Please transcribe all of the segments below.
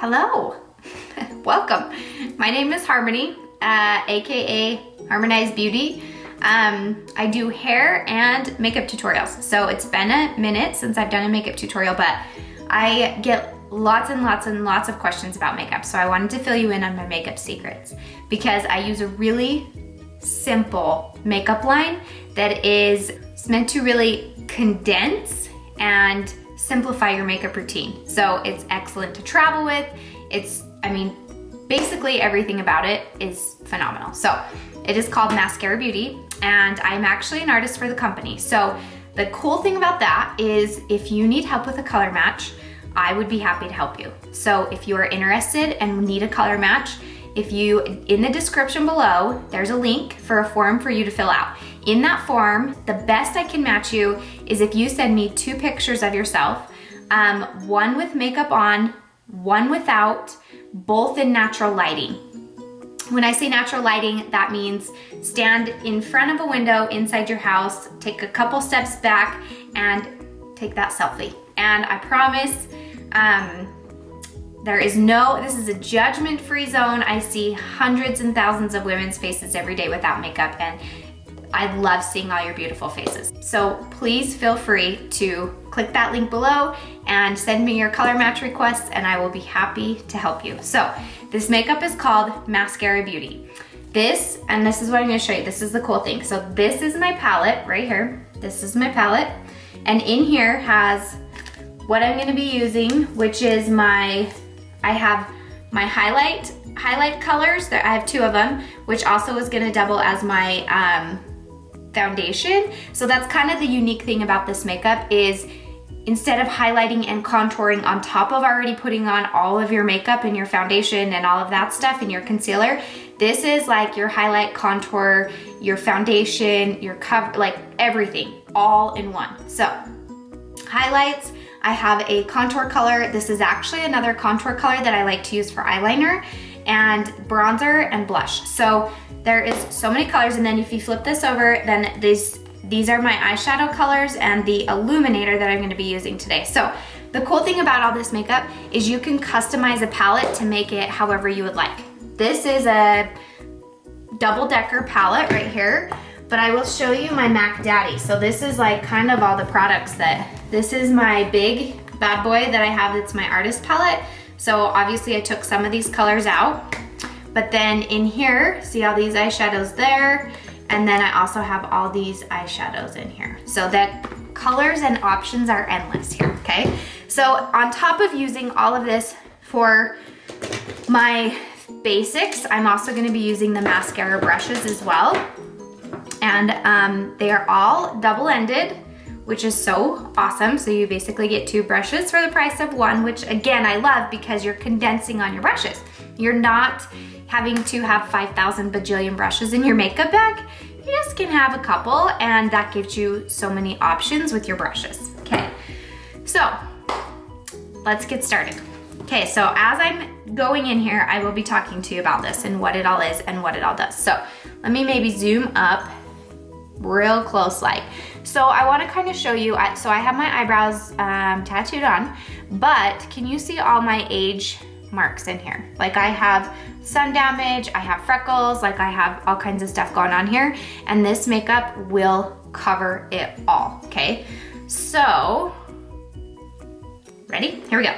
Hello, welcome. My name is Harmony, aka Harmonized Beauty. I do hair and makeup tutorials. So it's been a minute since I've done a makeup tutorial, but I get lots and lots of questions about makeup. So I wanted to fill you in on my makeup secrets because I use a really simple makeup line that is meant to really condense and simplify your makeup routine. So it's excellent to travel with. Basically everything about it is phenomenal. So it is called Maskcara Beauty, and I'm actually an artist for the company. So the cool thing about that is if you need help with a color match, I would be happy to help you. So if you are interested and need a color match, in the description below, there's a link for a form for you to fill out. In that form, the best I can match you is if you send me 2 pictures of yourself, one with makeup on, one without, both in natural lighting. When I say natural lighting, that means stand in front of a window inside your house, take a couple steps back, and take that selfie. And I promise, this is a judgment-free zone. I see hundreds and thousands of women's faces every day without makeup, and I love seeing all your beautiful faces. So please feel free to click that link below and send me your color match requests, and I will be happy to help you. So this makeup is called Maskcara Beauty. This is what I'm gonna show you. This is the cool thing. So this is my palette right here. This is my palette. And in here has what I'm gonna be using, which is I have my highlight colors. I have 2 of them, which also is gonna double as my foundation. So that's kind of the unique thing about this makeup is instead of highlighting and contouring on top of already putting on all of your makeup and your foundation and all of that stuff and your concealer, this is like your highlight, contour, your foundation, your cover, like everything all in one. So highlights, I have a contour color. This is actually another contour color that I like to use for eyeliner, and bronzer and blush. So there is so many colors, and then if you flip this over, then these are my eyeshadow colors and the illuminator that I'm gonna be using today. So the cool thing about all this makeup is you can customize a palette to make it however you would like. This is a double-decker palette right here, but I will show you my Mac Daddy. So this is like kind of all the products this is my big bad boy that I have that's my artist palette. So obviously I took some of these colors out, but then in here, see all these eyeshadows there, and then I also have all these eyeshadows in here. So the colors and options are endless here, okay? So on top of using all of this for my basics, I'm also gonna be using the mascara brushes as well. And they are all double-ended, which is so awesome. So you basically get 2 brushes for the price of 1, which again, I love because you're condensing on your brushes. You're not having to have 5,000 bajillion brushes in your makeup bag. You just can have a couple, and that gives you so many options with your brushes. Okay, so let's get started. Okay, so as I'm going in here, I will be talking to you about this and what it all is and what it all does. So let me maybe zoom up real close like. So I wanna kind of show you, so I have my eyebrows tattooed on, but can you see all my age marks in here? Like I have sun damage, I have freckles, like I have all kinds of stuff going on here, and this makeup will cover it all, okay? So, ready? Here we go.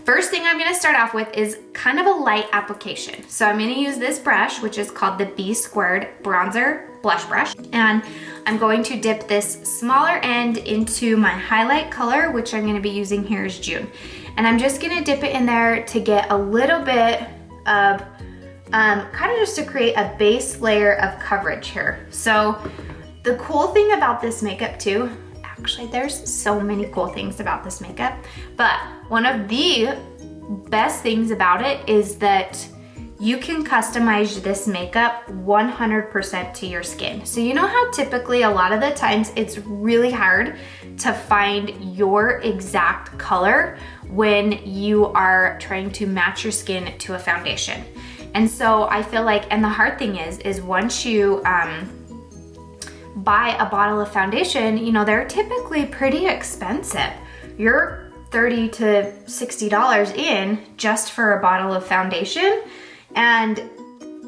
First thing I'm gonna start off with is kind of a light application. So I'm gonna use this brush, which is called the B² Bronzer Blush Brush, and I'm going to dip this smaller end into my highlight color, which I'm gonna be using here is June. And I'm just gonna dip it in there to get a little bit of, kind of just to create a base layer of coverage here. So the cool thing about this makeup too, actually there's so many cool things about this makeup, but one of the best things about it is that you can customize this makeup 100% to your skin. So you know how typically a lot of the times it's really hard to find your exact color when you are trying to match your skin to a foundation. And so I feel like, and the hard thing is once you buy a bottle of foundation, you know, they're typically pretty expensive. You're $30 to $60 in just for a bottle of foundation. And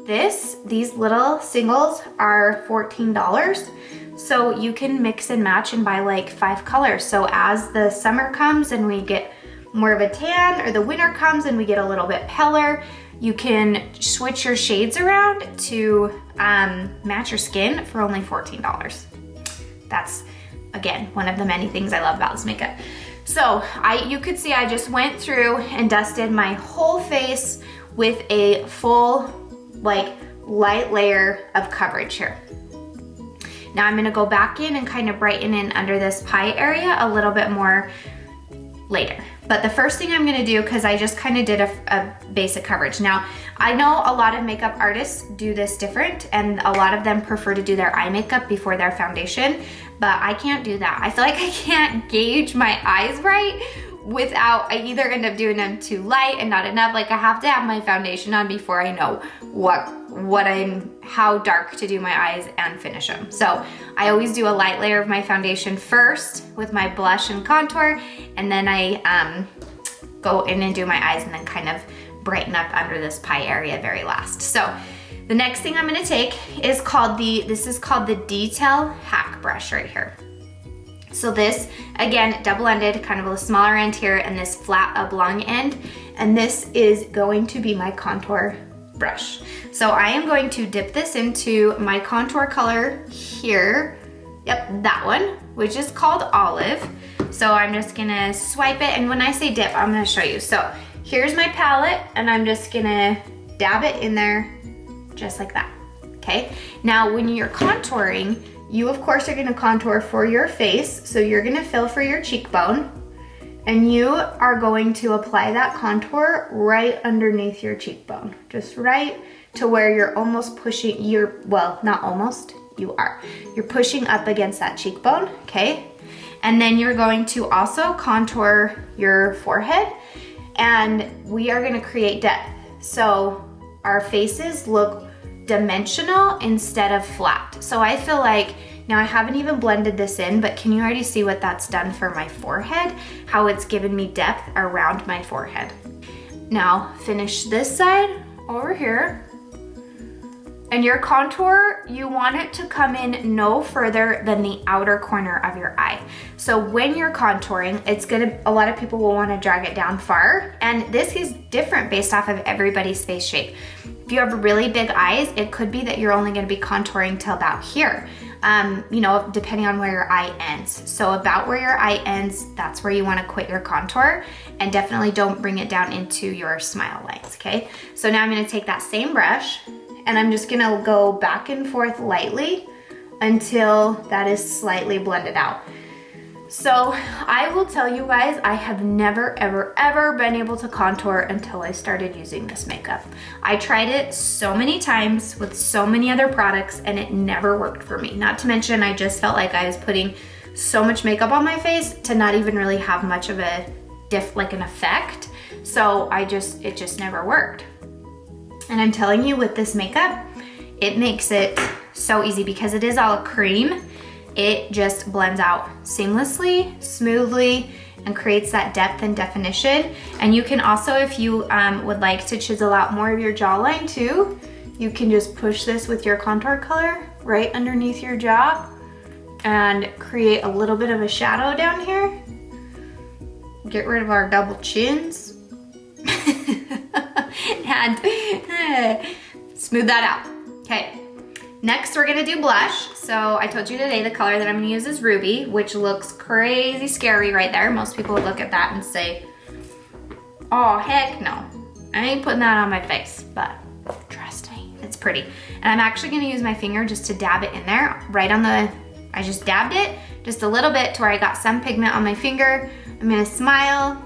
these little singles are $14. So you can mix and match and buy like 5 colors. So as the summer comes and we get more of a tan, or the winter comes and we get a little bit paler, you can switch your shades around to match your skin for only $14. That's, again, one of the many things I love about this makeup. So you could see I just went through and dusted my whole face with a full, like, light layer of coverage here. Now I'm gonna go back in and kind of brighten in under this pie area a little bit more later. But the first thing I'm gonna do, because I just kind of did a basic coverage. Now, I know a lot of makeup artists do this different, and a lot of them prefer to do their eye makeup before their foundation, but I can't do that. I feel like I can't gauge my eyes right without, I either end up doing them too light and not enough. Like, I have to have my foundation on before I know how dark to do my eyes and finish them. So I always do a light layer of my foundation first with my blush and contour, and then I go in and do my eyes and then kind of brighten up under this pie area very last. So the next thing I'm gonna take is this is called the Detail Hack Brush right here. So this, again, double-ended, kind of a smaller end here, and this flat oblong end, and this is going to be my contour brush. So I am going to dip this into my contour color here. Yep, that one, which is called Olive. So I'm just gonna swipe it, and when I say dip, I'm gonna show you. So here's my palette, and I'm just gonna dab it in there just like that, okay? Now, when you're contouring, you of course are gonna contour for your face, so you're gonna fill for your cheekbone, and you are going to apply that contour right underneath your cheekbone, just right to where you're almost pushing, well, not almost, you are. You're pushing up against that cheekbone, okay? And then you're going to also contour your forehead, and we are gonna create depth. So our faces look dimensional instead of flat. So I feel like, now I haven't even blended this in, but can you already see what that's done for my forehead? How it's given me depth around my forehead. Now finish this side over here. And your contour, you want it to come in no further than the outer corner of your eye. So when you're contouring, a lot of people will want to drag it down far, and this is different based off of everybody's face shape. If you have really big eyes, it could be that you're only going to be contouring till about here, you know, depending on where your eye ends. So about where your eye ends, that's where you want to quit your contour, and definitely don't bring it down into your smile lines, okay? So now I'm going to take that same brush, and I'm just gonna go back and forth lightly until that is slightly blended out. So I will tell you guys, I have never, ever, ever been able to contour until I started using this makeup. I tried it so many times with so many other products, and it never worked for me. Not to mention, I just felt like I was putting so much makeup on my face to not even really have much of an effect. So it just never worked. And I'm telling you, with this makeup, it makes it so easy because it is all cream. It just blends out seamlessly, smoothly, and creates that depth and definition. And you can also, if you would like to chisel out more of your jawline too, you can just push this with your contour color right underneath your jaw and create a little bit of a shadow down here. Get rid of our double chins. And smooth that out. Okay, next we're gonna do blush. So I told you today the color that I'm gonna use is Ruby, which looks crazy scary right there. Most people would look at that and say, oh, heck no. I ain't putting that on my face, but trust me, it's pretty. And I'm actually gonna use my finger just to dab it in there, I just dabbed it just a little bit to where I got some pigment on my finger. I'm gonna smile,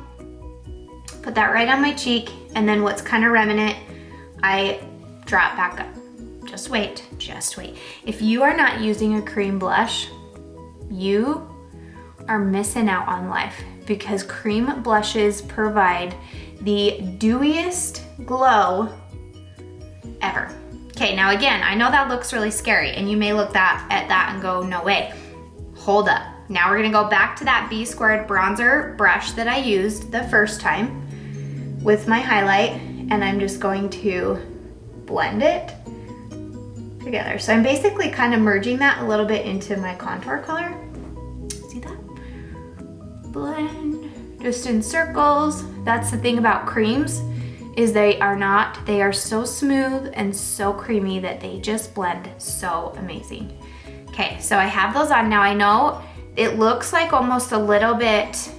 put that right on my cheek, and then what's kind of remnant, I draw it back up. Just wait, just wait. If you are not using a cream blush, you are missing out on life, because cream blushes provide the dewiest glow ever. Okay, now again, I know that looks really scary, and you may look at that and go, no way. Hold up, now we're gonna go back to that B squared bronzer brush that I used the first time with my highlight, and I'm just going to blend it together. So I'm basically kind of merging that a little bit into my contour color. See that? Blend, just in circles. That's the thing about creams, is they are so smooth and so creamy that they just blend so amazing. Okay, so I have those on now. I know it looks like almost a little bit,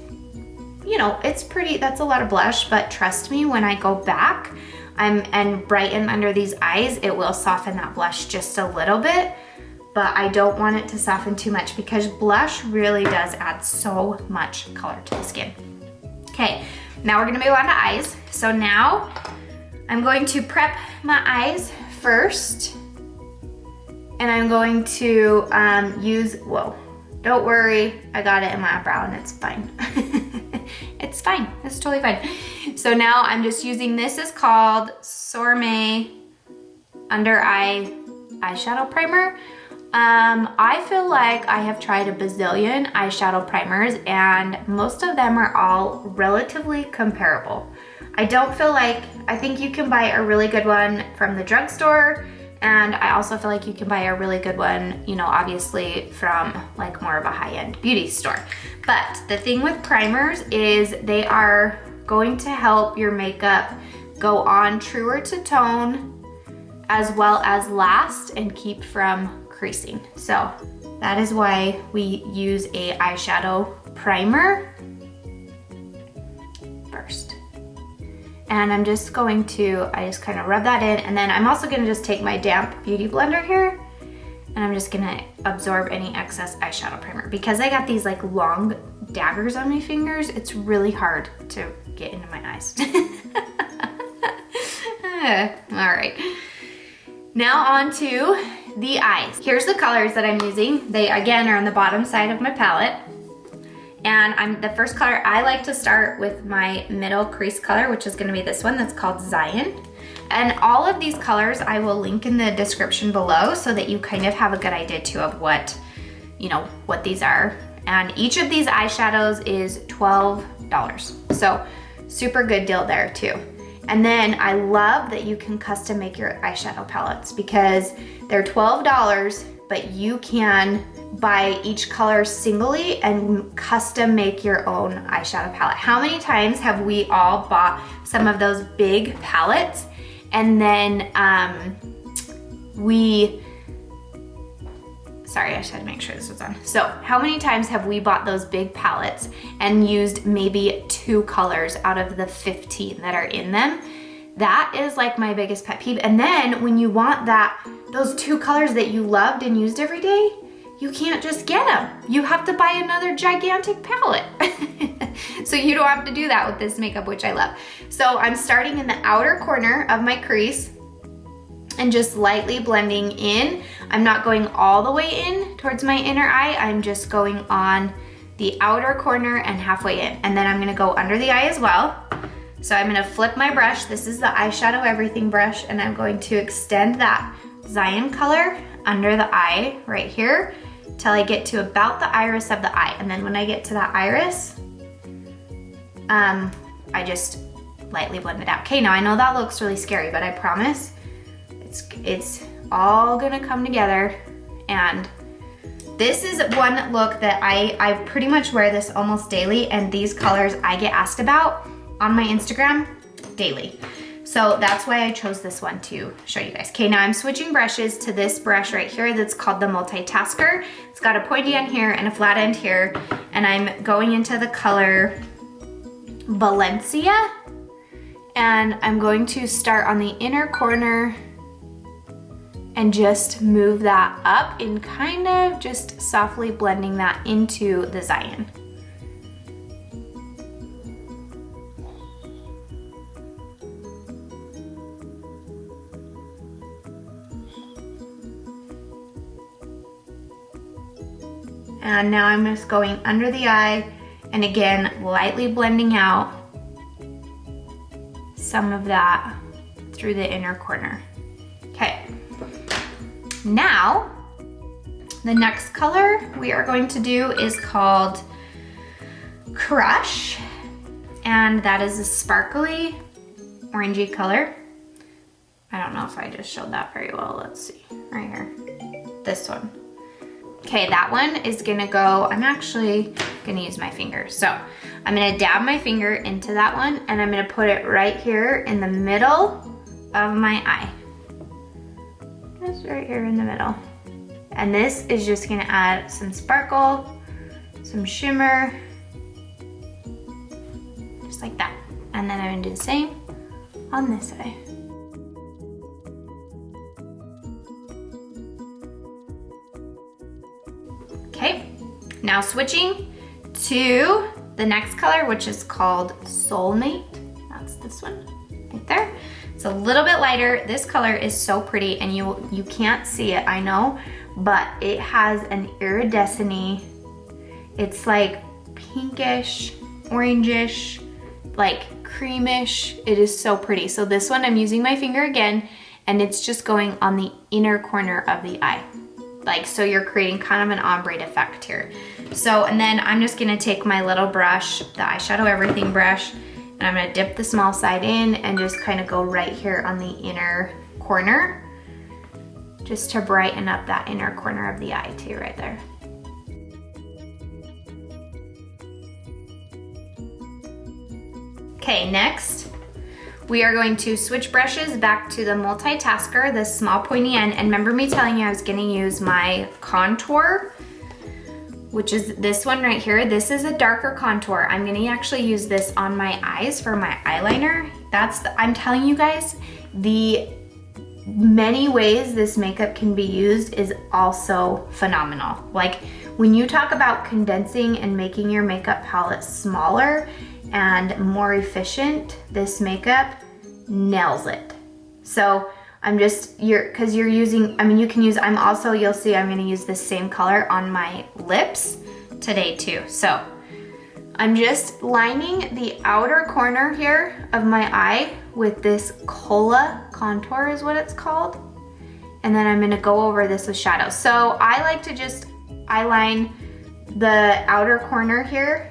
you know, it's pretty, that's a lot of blush, but trust me, when I go back and brighten under these eyes, it will soften that blush just a little bit, but I don't want it to soften too much because blush really does add so much color to the skin. Okay, now we're gonna move on to eyes. So now I'm going to prep my eyes first, and I'm going to use, whoa, don't worry, I got it in my eyebrow and it's fine. It's fine, it's totally fine. So now I'm just using, this is called Sorbet Under Eye Eyeshadow Primer. I feel like I have tried a bazillion eyeshadow primers and most of them are all relatively comparable. I don't feel like, I think you can buy a really good one from the drugstore, and I also feel like you can buy a really good one, you know, obviously from like more of a high-end beauty store. But the thing with primers is they are going to help your makeup go on truer to tone as well as last and keep from creasing. So that is why we use a eyeshadow primer first. And I'm just going to, I just kind of rub that in, and then I'm also gonna just take my damp beauty blender here, and I'm just gonna absorb any excess eyeshadow primer. Because I got these like long daggers on my fingers, it's really hard to get into my eyes. All right, now on to the eyes. Here's the colors that I'm using. They again are on the bottom side of my palette. And the first color, I like to start with my middle crease color, which is gonna be this one that's called Zion. And all of these colors I will link in the description below so that you kind of have a good idea too of what, you know, what these are. And each of these eyeshadows is $12. So super good deal there too. And then I love that you can custom make your eyeshadow palettes because they're $12, but you can buy each color singly and custom make your own eyeshadow palette. How many times have we all bought some of those big palettes and then sorry, I should make sure this was on. So how many times have we bought those big palettes and used maybe 2 colors out of the 15 that are in them? That is like my biggest pet peeve. And then when you want those 2 colors that you loved and used every day, you can't just get them. You have to buy another gigantic palette. So you don't have to do that with this makeup, which I love. So I'm starting in the outer corner of my crease and just lightly blending in. I'm not going all the way in towards my inner eye. I'm just going on the outer corner and halfway in. And then I'm gonna go under the eye as well. So I'm gonna flip my brush. This is the Eyeshadow Everything brush, and I'm going to extend that Zion color under the eye right here till I get to about the iris of the eye. And then when I get to that iris, I just lightly blend it out. Okay, now I know that looks really scary, but I promise it's all gonna come together. And this is one look that I pretty much wear this almost daily, and these colors I get asked about on my Instagram daily. So that's why I chose this one to show you guys. Okay, now I'm switching brushes to this brush right here that's called the Multitasker. It's got a pointy end here and a flat end here, and I'm going into the color Valencia, and I'm going to start on the inner corner and just move that up and kind of just softly blending that into the Zion. And now I'm just going under the eye and again, lightly blending out some of that through the inner corner. Okay, now The next color we are going to do is called Crush, and that is a sparkly orangey color. I don't know if I just showed that very well. Let's see, right here, this one. Okay, that one is gonna go, I'm actually gonna use my finger. So I'm gonna dab my finger into that one and I'm gonna put it right here in the middle of my eye. Just right here in the middle. And this is just gonna add some sparkle, some shimmer, just like that. And then I'm gonna do the same on this eye. Okay, now switching to the next color, which is called Soulmate. That's this one right there. It's a little bit lighter. This color is so pretty and you can't see it, I know, but it has an iridescent-y, it's like pinkish, orangish, like creamish. It is so pretty. So this one I'm using my finger again and it's just going on the inner corner of the eye. Like, so you're creating kind of an ombre effect here. So, and then I'm just gonna take my little brush, the Eyeshadow Everything brush, and I'm gonna dip the small side in and just kind of go right here on the inner corner, just to brighten up that inner corner of the eye too, right there. Okay, next, we are going to switch brushes back to the multitasker, the small pointy end. And remember me telling you I was gonna use my contour, which is this one right here. This is a darker contour. I'm gonna actually use this on my eyes for my eyeliner. I'm telling you guys, the many ways this makeup can be used is also phenomenal. Like when you talk about condensing and making your makeup palette smaller and more efficient, this makeup nails it. So I'm just, cause you're using, I mean, you can use, you'll see I'm gonna use this same color on my lips today too. So I'm just lining the outer corner here of my eye with this Cola contour is what it's called. And then I'm gonna go over this with shadow. So I like to just eyeline the outer corner here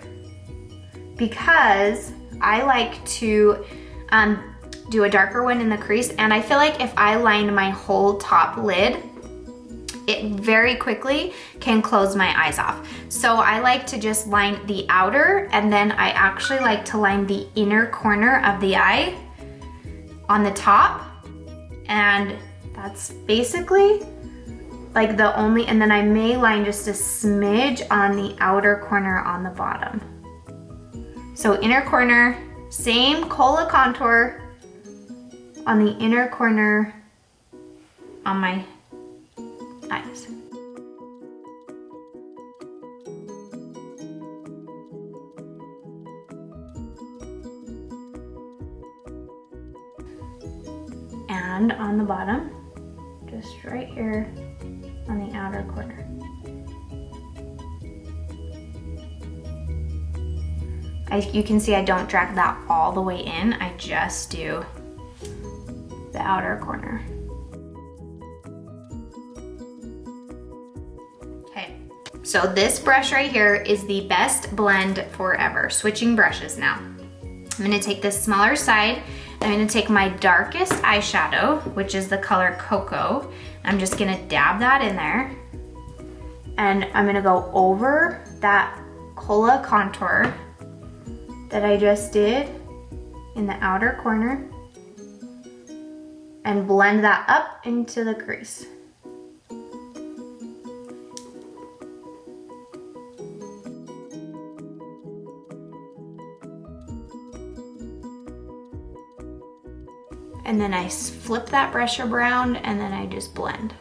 because I like to do a darker one in the crease, and I feel like if I line my whole top lid, it very quickly can close my eyes off. So I like to just line the outer, and then I actually like to line the inner corner of the eye on the top, and that's basically like the only, and then I may line just a smidge on the outer corner on the bottom. So inner corner, same Cola contour on the inner corner on my eyes. And on the bottom, just right here on the outer corner. You can see I don't drag that all the way in, I just do the outer corner. Okay, so this brush right here is the best blend forever. Switching brushes now. I'm gonna take this smaller side, I'm gonna take my darkest eyeshadow, which is the color Coco. I'm just gonna dab that in there. And I'm gonna go over that Cola contour that I just did in the outer corner and blend that up into the crease. And then I flip that brush around and then I just blend.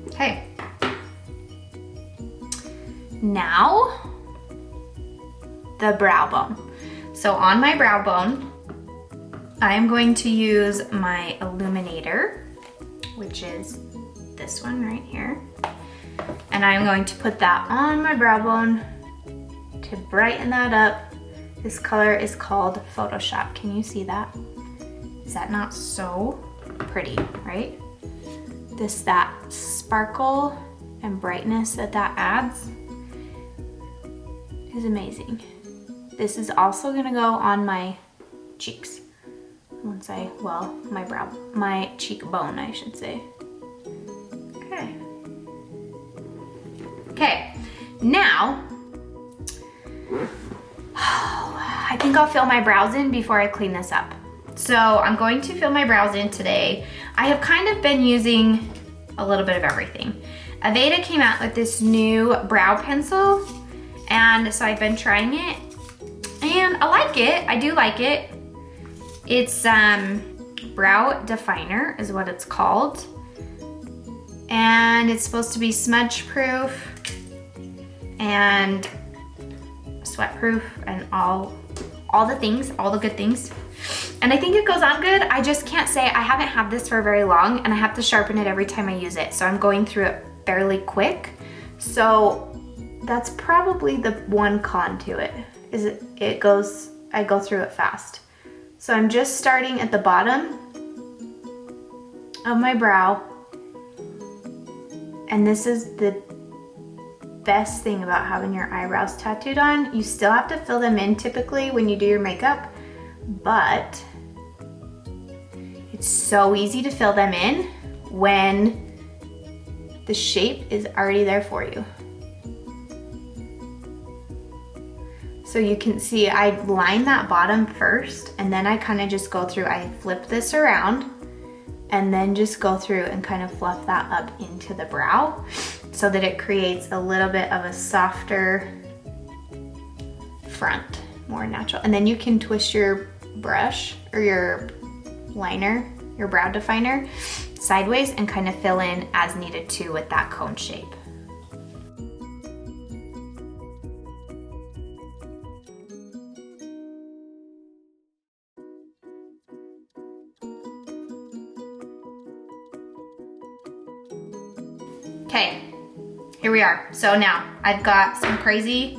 Okay. Now, the brow bone. So on my brow bone, I am going to use my illuminator, which is this one right here. And I'm going to put that on my brow bone to brighten that up. This color is called Photoshop. Can you see that? Is that not so pretty, right? That sparkle and brightness that adds is amazing. This is also gonna go on my cheeks. My cheekbone, I should say. Okay. Okay, now, I think I'll fill my brows in before I clean this up. So I'm going to fill my brows in today. I have kind of been using a little bit of everything. Aveda came out with this new brow pencil, and so I've been trying it, and I like it. I do like it. It's brow definer is what it's called, and it's supposed to be smudge proof and sweat proof and all the things, all the good things. And I think it goes on good. I just can't say, I haven't had this for very long, and I have to sharpen it every time I use it. So I'm going through it fairly quick. So that's probably the one con to it, is I go through it fast. So I'm just starting at the bottom of my brow. And this is the best thing about having your eyebrows tattooed on. You still have to fill them in typically when you do your makeup, but it's so easy to fill them in when the shape is already there for you. So you can see I line that bottom first, and then I kind of just go through, I flip this around and then just go through and kind of fluff that up into the brow so that it creates a little bit of a softer front, more natural. And then you can twist your brush or your liner, your brow definer, sideways and kind of fill in as needed to with that cone shape. Okay, here we are. So now I've got some crazy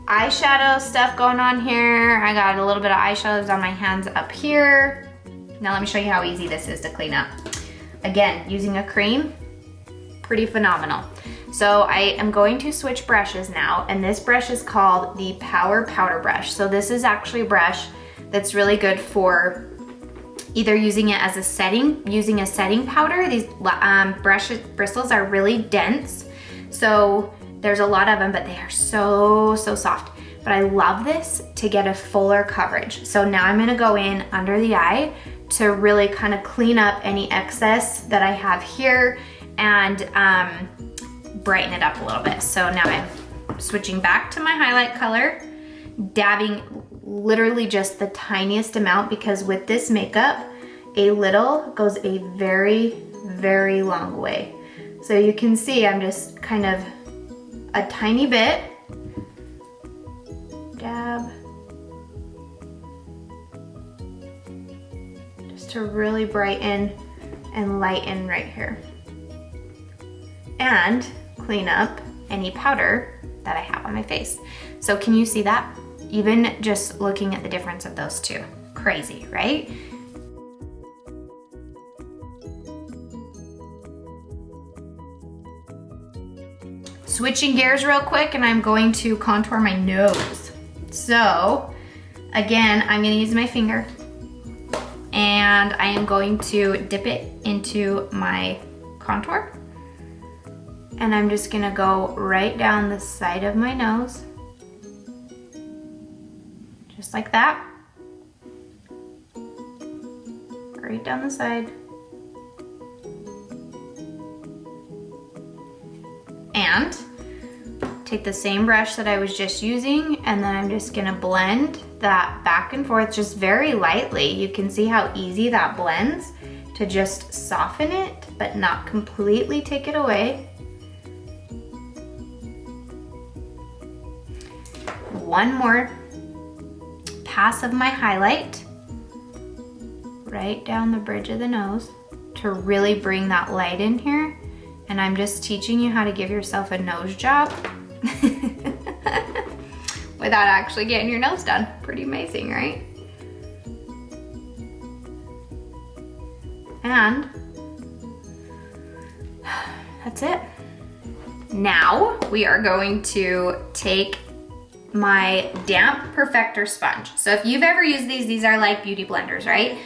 eyeshadow stuff going on here. I got a little bit of eyeshadows on my hands up here. Now let me show you how easy this is to clean up. Again, using a cream, pretty phenomenal. So I am going to switch brushes now, and this brush is called the Power Powder Brush. So this is actually a brush that's really good for either using it as a setting, using a setting powder. These bristles are really dense, so there's a lot of them, but they are so soft. But I love this to get a fuller coverage. So now I'm gonna go in under the eye to really kind of clean up any excess that I have here and brighten it up a little bit. So now I'm switching back to my highlight color, dabbing literally just the tiniest amount, because with this makeup, a little goes a very long way. So you can see I'm just kind of a tiny bit, dab, just to really brighten and lighten right here. And clean up any powder that I have on my face. So can you see that? Even just looking at the difference of those two. Crazy, right? Switching gears real quick, and I'm going to contour my nose. So again, I'm gonna use my finger, and I am going to dip it into my contour. And I'm just gonna go right down the side of my nose. Just like that. Right down the side. And take the same brush that I was just using, and then I'm just gonna blend that back and forth just very lightly. You can see how easy that blends to just soften it, but not completely take it away. One more pass of my highlight right down the bridge of the nose to really bring that light in here. And I'm just teaching you how to give yourself a nose job without actually getting your nose done. Pretty amazing, right? And that's it. Now we are going to take my damp perfector sponge. So if you've ever used these are like beauty blenders, right?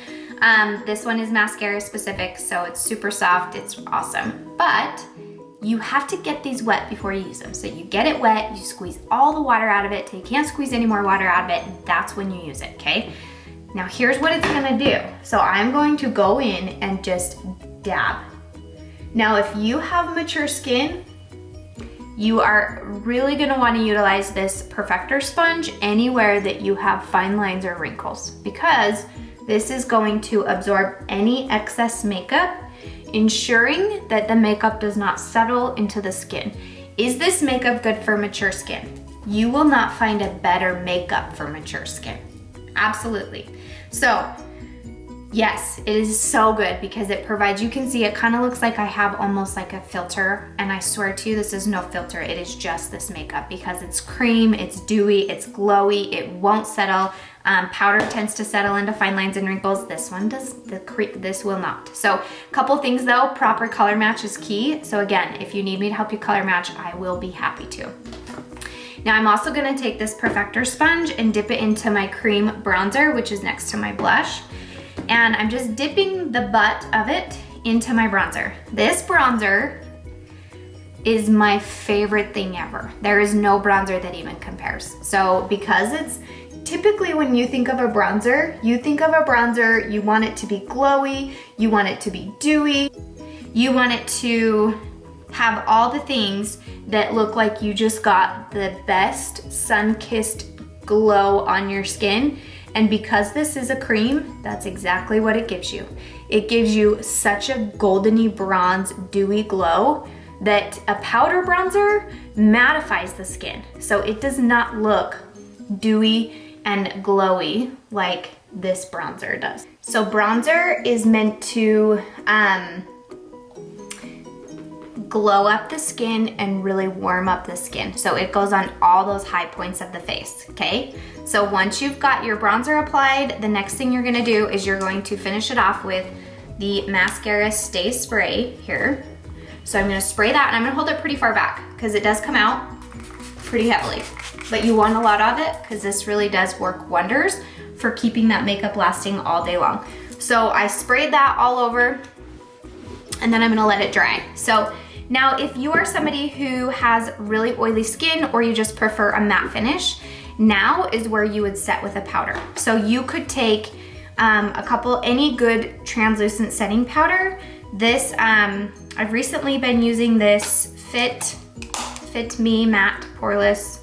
This one is mascara specific, so it's super soft, it's awesome. But you have to get these wet before you use them. So you get it wet, you squeeze all the water out of it till you can't squeeze any more water out of it, and that's when you use it, okay? Now here's what it's gonna do. So I'm going to go in and just dab. Now if you have mature skin, you are really gonna wanna utilize this perfector sponge anywhere that you have fine lines or wrinkles, because this is going to absorb any excess makeup, ensuring that the makeup does not settle into the skin. Is this makeup good for mature skin? You will not find a better makeup for mature skin. Absolutely. So, yes, it is so good because it provides, you can see it kind of looks like I have almost like a filter, and I swear to you, this is no filter. It is just this makeup because it's cream, it's dewy, it's glowy, it won't settle. Powder tends to settle into fine lines and wrinkles. This one does, this will not. So a couple things though, proper color match is key. So again, if you need me to help you color match, I will be happy to. Now I'm also gonna take this perfector sponge and dip it into my cream bronzer, which is next to my blush. And I'm just dipping the butt of it into my bronzer. This bronzer is my favorite thing ever. There is no bronzer that even compares. So because it's, typically when you think of a bronzer, you want it to be glowy, you want it to be dewy, you want it to have all the things that look like you just got the best sun-kissed glow on your skin. And because this is a cream, that's exactly what it gives you. It gives you such a goldeny bronze, dewy glow that a powder bronzer mattifies the skin. So it does not look dewy and glowy like this bronzer does. So bronzer is meant to glow up the skin and really warm up the skin. So it goes on all those high points of the face, okay? So once you've got your bronzer applied, the next thing you're gonna do is you're going to finish it off with the Maskcara Stay spray here. So I'm gonna spray that, and I'm gonna hold it pretty far back because it does come out pretty heavily. But you want a lot of it because this really does work wonders for keeping that makeup lasting all day long. So I sprayed that all over, and then I'm gonna let it dry. So now if you are somebody who has really oily skin or you just prefer a matte finish, now is where you would set with a powder. So you could take any good translucent setting powder. This, I've recently been using this Fit Me Matte Poreless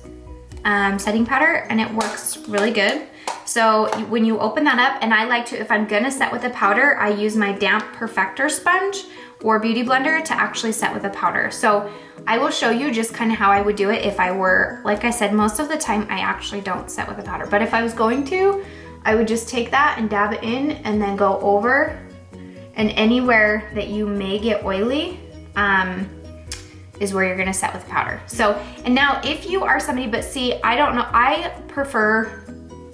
setting powder, and it works really good. So when you open that up, and I like to, if I'm gonna set with a powder, I use my damp perfector sponge or beauty blender to actually set with a powder. So I will show you just kind of how I would do it if I were, like I said, most of the time I actually don't set with a powder, but if I was going to, I would just take that and dab it in and then go over, and anywhere that you may get oily is where you're gonna set with powder. So, and now if you are somebody, but see, I don't know, I prefer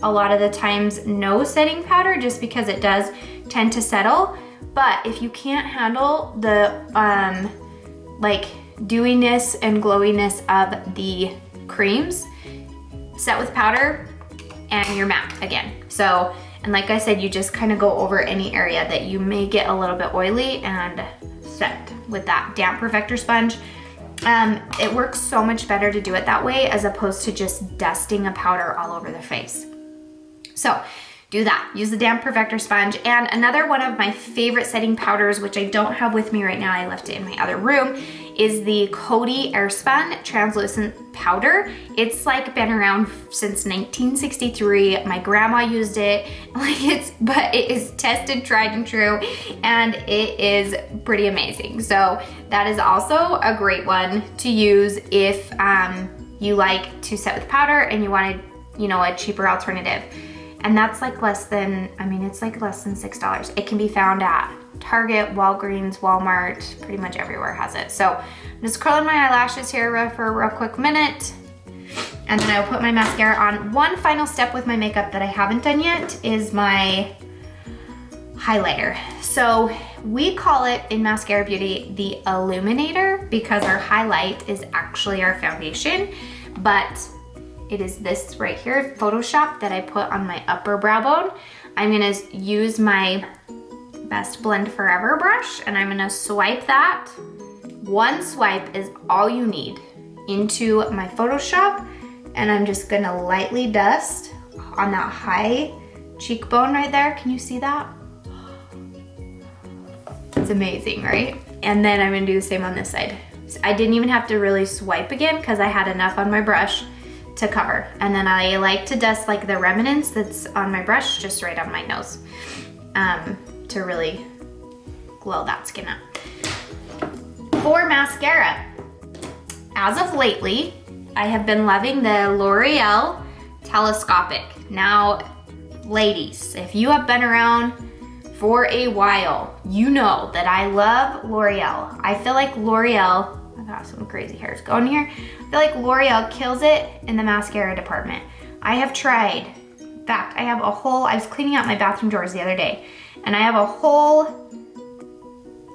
a lot of the times no setting powder just because it does tend to settle. But if you can't handle the like dewiness and glowiness of the creams, set with powder and you're matte again. So, and like I said, you just kind of go over any area that you may get a little bit oily and set with that damp perfector sponge. It works so much better to do it that way as opposed to just dusting a powder all over the face. So do that, use the damp perfector sponge. And another one of my favorite setting powders, which I don't have with me right now, I left it in my other room, is the Coty Airspun translucent powder. It's like been around since 1963. My grandma used it, but it is tested, tried and true, and it is pretty amazing. So that is also a great one to use if you like to set with powder and you wanted, a cheaper alternative. And that's like less than $6. It can be found at Target, Walgreens, Walmart, pretty much everywhere has it. So I'm just curling my eyelashes here for a real quick minute. And then I'll put my mascara on. One final step with my makeup that I haven't done yet is my highlighter. So we call it in Mascara Beauty the illuminator because our highlight is actually our foundation, but it is this right here, Photoshop, that I put on my upper brow bone. I'm gonna use my Best Blend Forever brush and I'm gonna swipe that. One swipe is all you need into my Photoshop, and I'm just gonna lightly dust on that high cheekbone right there. Can you see that? It's amazing, right? And then I'm gonna do the same on this side. So I didn't even have to really swipe again because I had enough on my brush to cover. And then I like to dust like the remnants that's on my brush just right on my nose to really glow that skin up. For mascara, as of lately, I have been loving the L'Oreal Telescopic. Now, ladies, if you have been around for a while, you know that I love L'Oreal. I feel like L'Oreal, I got some crazy hairs going here. I feel like L'Oreal kills it in the mascara department. I have tried, in fact, I have a whole, I was cleaning out my bathroom drawers the other day, and I have a whole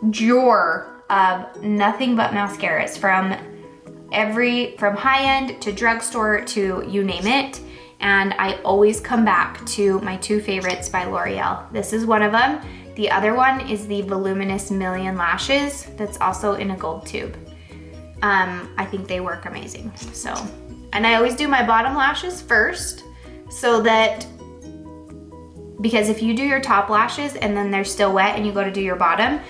drawer of nothing but mascaras from high-end to drugstore to you name it. And I always come back to my two favorites by L'Oreal. This is one of them. The other one is the Voluminous Million Lashes that's also in a gold tube. I think they work amazing. So, and I always do my bottom lashes first so that, because if you do your top lashes and then they're still wet and you go to do your bottom,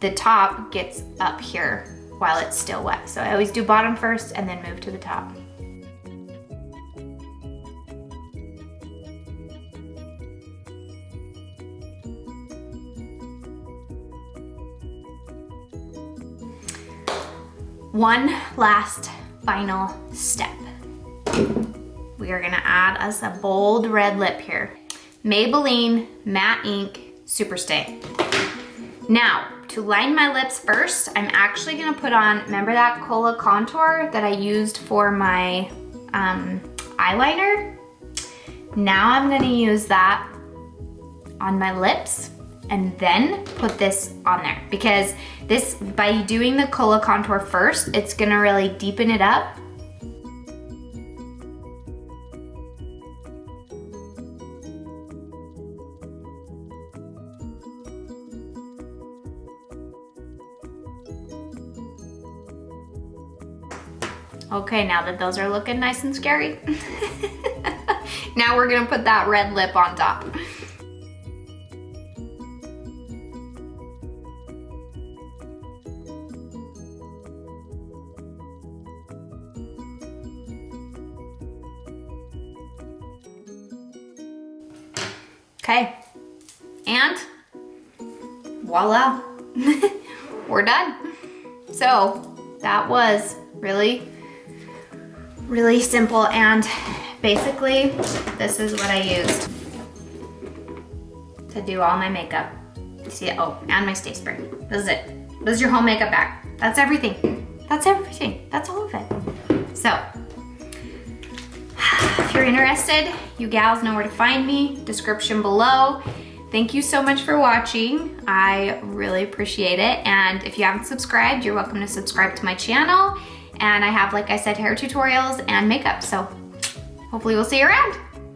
the top gets up here while it's still wet. So I always do bottom first and then move to the top. One last final step. We are gonna add us a bold red lip here. Maybelline Matte Ink Super Stay. Now, to line my lips first, I'm actually gonna put on, remember that Kola contour that I used for my eyeliner? Now I'm gonna use that on my lips and then put this on there, because this, by doing the Kola contour first, it's gonna really deepen it up. Okay, now that those are looking nice and scary, now we're gonna put that red lip on top. Okay, and voila, we're done. So that was really simple, and basically this is what I used to do all my makeup. You see it? Oh, and my stay spray. This is it. This is your whole makeup bag. That's everything. That's everything. That's all of it. So, if you're interested, you gals know where to find me. Description below. Thank you so much for watching. I really appreciate it. And if you haven't subscribed, you're welcome to subscribe to my channel. And I have, like I said, hair tutorials and makeup. So hopefully we'll see you around.